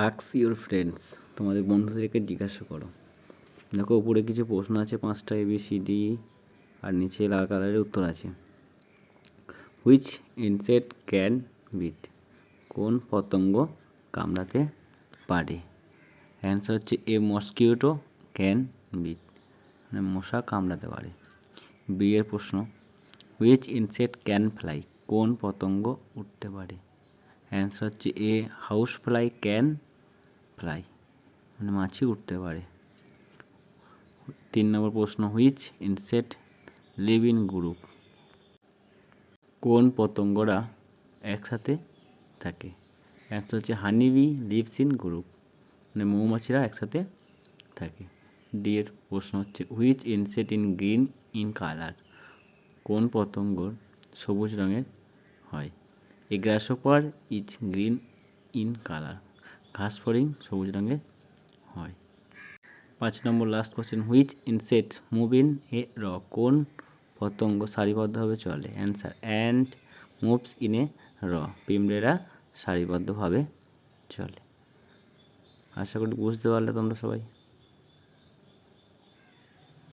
Ask your friends, তোমাদের বন্ধুদেরকে জিজ্ঞাসা করো। দেখো উপরে কিছু প্রশ্ন আছে 5টা ABCD, আর নিচে লাল কালারের উত্তর আছে। হুইচ ইনসেক্ট ক্যান বিট, কোন পতঙ্গ কামড়াতে পারে? অ্যান্সার হচ্ছে এ মস্কিউটো ক্যান বিট, মানে মশা কামড়াতে পারে। বি এর প্রশ্ন, হুইচ ইনসেক্ট ক্যান ফ্লাই, কোন পতঙ্গ উঠতে পারে? অ্যান্সার হচ্ছে a house fly can fly, মানে মাছি উঠতে পারে। 3 নম্বর প্রশ্ন, which insect live in group, কোন পতঙ্গরা একসাথে থাকে? অ্যান্সার হচ্ছে হানিবি লিভস ইন গ্রুপ, মানে মৌমাছিরা একসাথে থাকে। ডি এর প্রশ্ন হচ্ছে which insect in green in colour, কোন পতঙ্গর সবুজ রঙের হয়? A grasshopper is green in colour, ঘাস ফড়িং সবুজ রঙের হয়। 5 নম্বর last question, which insect move in a row, কোন পতঙ্গ সারিবদ্ধভাবে চলে? Answer ant moves in a row, পিঁমড়েরা সারিবদ্ধভাবে চলে। আশা করি বুঝতে পারলে তোমরা সবাই।